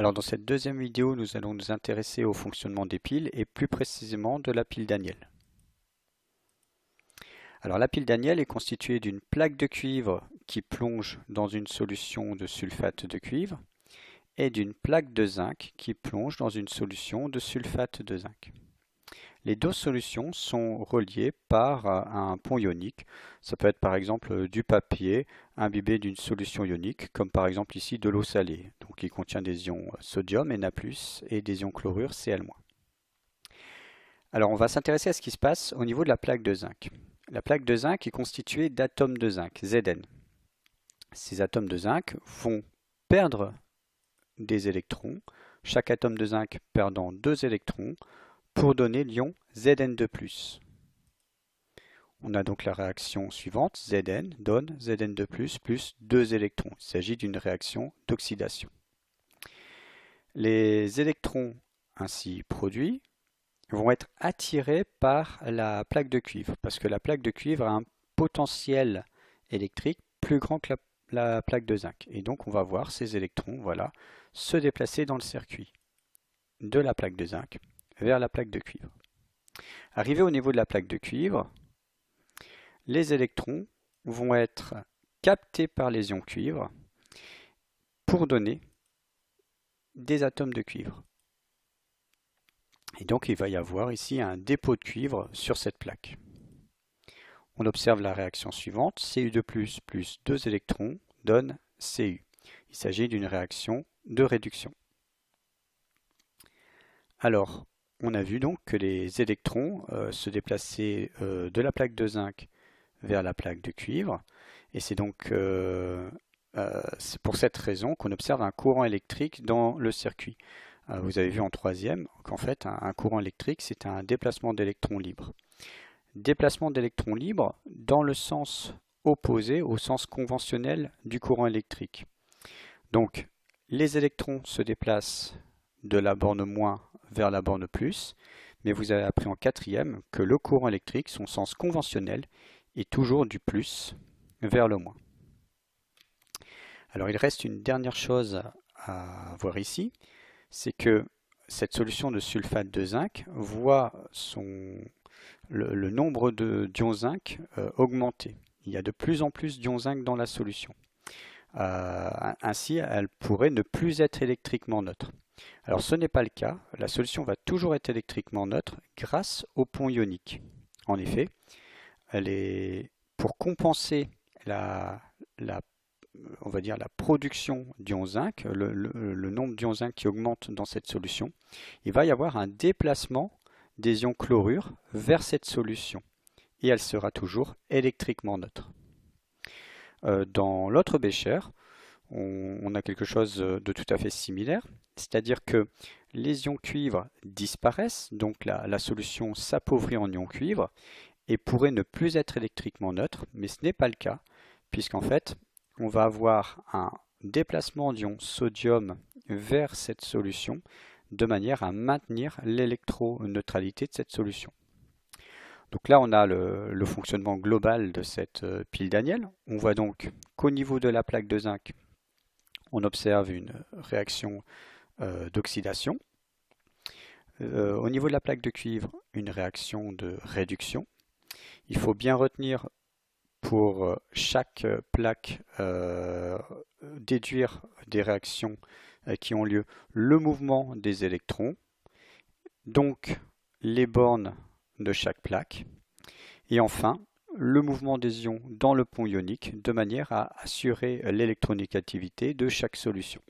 Alors dans cette deuxième vidéo, nous allons nous intéresser au fonctionnement des piles et plus précisément de la pile Daniell. Alors la pile Daniell est constituée d'une plaque de cuivre qui plonge dans une solution de sulfate de cuivre et d'une plaque de zinc qui plonge dans une solution de sulfate de zinc. Les deux solutions sont reliées par un pont ionique. Ça peut être par exemple du papier imbibé d'une solution ionique, comme par exemple ici de l'eau salée, donc qui contient des ions sodium Na+, et des ions chlorure Cl-. Alors on va s'intéresser à ce qui se passe au niveau de la plaque de zinc. La plaque de zinc est constituée d'atomes de zinc, Zn. Ces atomes de zinc vont perdre des électrons, chaque atome de zinc perdant 2 électrons, pour donner l'ion Zn2+. On a donc la réaction suivante, Zn donne Zn2+, plus 2 électrons. Il s'agit d'une réaction d'oxydation. Les électrons ainsi produits vont être attirés par la plaque de cuivre, parce que la plaque de cuivre a un potentiel électrique plus grand que la plaque de zinc. Et donc on va voir ces électrons se déplacer dans le circuit de la plaque de zinc vers la plaque de cuivre. Arrivé au niveau de la plaque de cuivre, les électrons vont être captés par les ions cuivre pour donner des atomes de cuivre. Et donc il va y avoir ici un dépôt de cuivre sur cette plaque. On observe la réaction suivante, Cu2+, plus 2 électrons donne Cu. Il s'agit d'une réaction de réduction. Alors, on a vu donc que les électrons se déplaçaient de la plaque de zinc vers la plaque de cuivre, et c'est donc c'est pour cette raison qu'on observe un courant électrique dans le circuit. Vous avez vu en troisième qu'en fait un courant électrique c'est un déplacement d'électrons libres. Déplacement d'électrons libres dans le sens opposé au sens conventionnel du courant électrique. Donc les électrons se déplacent de la borne moins vers la borne plus, mais vous avez appris en quatrième que le courant électrique, son sens conventionnel, est toujours du plus vers le moins. Alors il reste une dernière chose à voir ici, c'est que cette solution de sulfate de zinc voit le nombre d'ions zinc augmenter. Il y a de plus en plus d'ions zinc dans la solution. Ainsi, elle pourrait ne plus être électriquement neutre. Alors ce n'est pas le cas, la solution va toujours être électriquement neutre grâce au pont ionique. En effet, pour compenser on va dire la production d'ions zinc, le nombre d'ions zinc qui augmente dans cette solution, il va y avoir un déplacement des ions chlorure vers cette solution et elle sera toujours électriquement neutre. Dans l'autre bécher, on a quelque chose de tout à fait similaire, c'est-à-dire que les ions cuivre disparaissent, donc la solution s'appauvrit en ions cuivre et pourrait ne plus être électriquement neutre, mais ce n'est pas le cas, puisqu'en fait, on va avoir un déplacement d'ions sodium vers cette solution de manière à maintenir l'électroneutralité de cette solution. Donc là, on a le fonctionnement global de cette pile Daniell. On voit donc qu'au niveau de la plaque de zinc, on observe une réaction d'oxydation. Au niveau de la plaque de cuivre, une réaction de réduction. Il faut bien retenir pour chaque plaque déduire des réactions qui ont lieu le mouvement des électrons, donc les bornes de chaque plaque, et enfin le mouvement des ions dans le pont ionique de manière à assurer l'électronégativité de chaque solution.